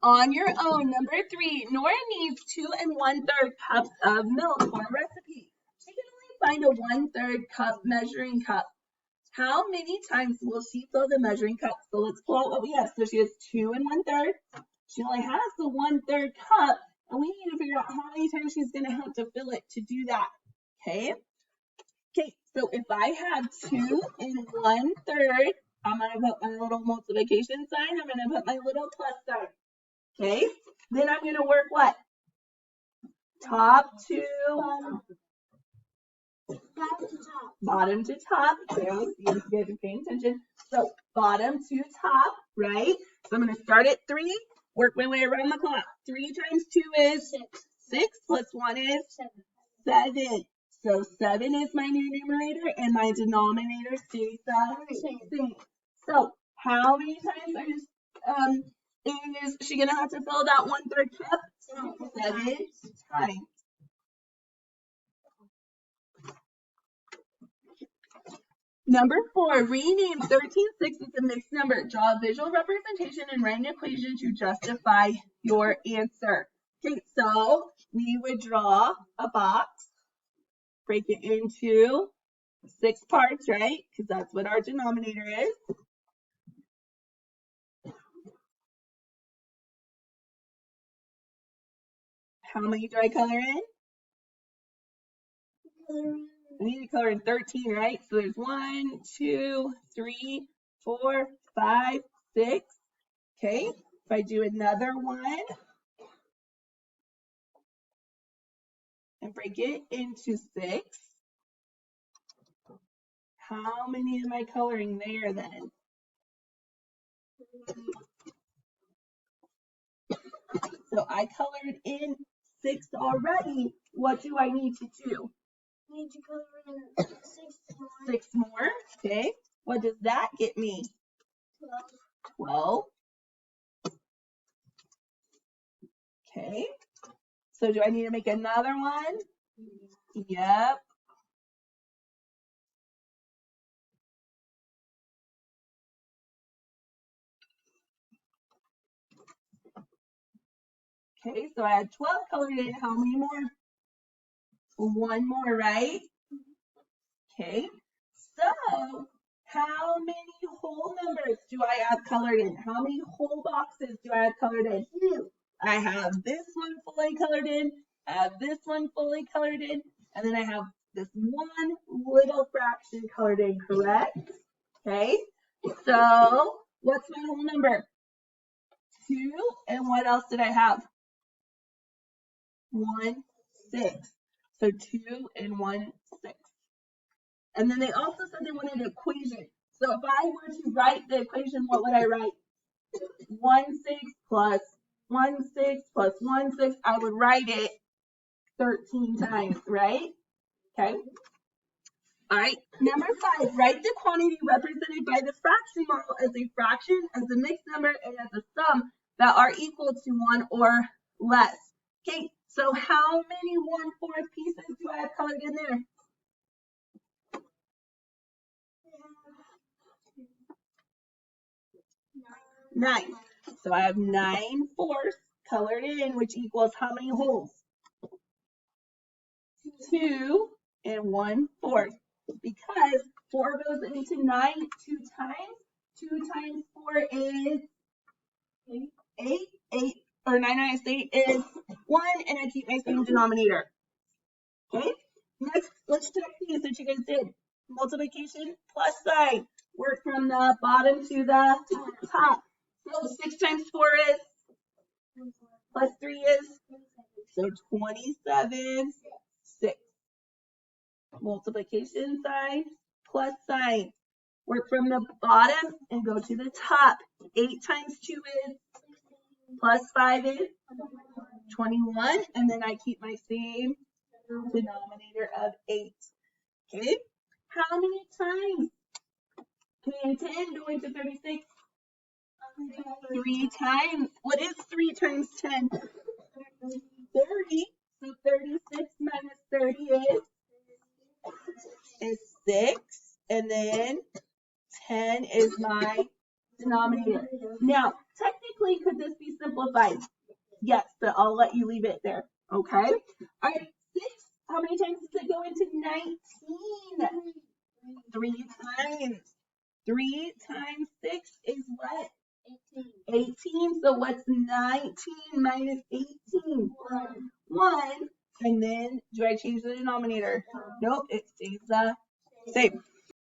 On your own, number 3, Nora needs 2 1/3 cups of milk for a recipe. She can only find a 1/3 cup measuring cup. How many times will she fill the measuring cup? So let's pull out what we have. So she has 2 1/3. She only has the 1/3 cup, and we need to figure out how many times she's going to have to fill it to do that. Okay? Okay, so if I have 2 1/3, I'm going to put my little multiplication sign. I'm going to put my little plus sign. Okay? Then I'm going to work what? Top to bottom to top. Okay, you guys are paying attention. So bottom to top, right? So I'm going to start at 3, work my way around the clock. 3 times 2 is 6 plus 1 is 7. So 7 is my new numerator, and my denominator stays the same. So how many times is she going to have to fill that 1/3 cup? 7 times. Number 4, rename 13/6 as a mixed number. Draw a visual representation and write an equation to justify your answer. Okay, so we would draw a box, break it into 6 parts, right? Because that's what our denominator is. How many do I color in? I need to color in 13, right? So there's 1, 2, 3, 4, 5, 6. Okay, if I do another one and break it into 6, how many am I coloring there then? So I colored in 6 already. What do I need to do? I need to color in 6 more. Okay. What does that get me? 12. Okay. So do I need to make another one? Yep. Okay, so I had 12 colored in. How many more? 1 more, right? Okay. So how many whole numbers do I have colored in? How many whole boxes do I have colored in? 2. I have this one fully colored in, I have this one fully colored in, and then I have this one little fraction colored in, correct? Okay, so what's my whole number? 2, and what else did I have? 1, 6. So 2 and 1, 6. And then they also said they wanted an equation. So if I were to write the equation, what would I write? 1, 6 plus 1, 6 plus 1, 6. I would write it 13 times, right? Okay. All right. Number 5, write the quantity represented by the fraction model as a fraction, as a mixed number, and as a sum that are equal to 1 or less. Okay. So how many 1/4 pieces do I have colored in there? 9. So I have 9/4 colored in, which equals how many wholes? 2 and 1/4. Because 4 goes into 9 2 times. 2 times 4 is 8. 8 or 9 minus 8 is 1, and I keep my same denominator. Okay. Next, let's check these that you guys did. Multiplication plus sign. Work from the bottom to the top. So 6 times 4 is, plus 3 is, so 27, 6. Multiplication sign plus sign. Work from the bottom and go to the top. 8 times 2 is, plus 5 is, 21, and then I keep my same denominator of 8. Okay, how many times can 10 go into 36? 3 times. What is 3 times 10? 30. So 36 minus 30 is 6. And then 10 is my denominator. Now, technically, could this be simplified? simplified. Yes, but I'll let you leave it there. Okay? All right, 6. How many times does it go into 19? 3 times. 3 times 6 is what? 18. So what's 19 minus 18? 1. And then, do I change the denominator? Nope, it stays the same.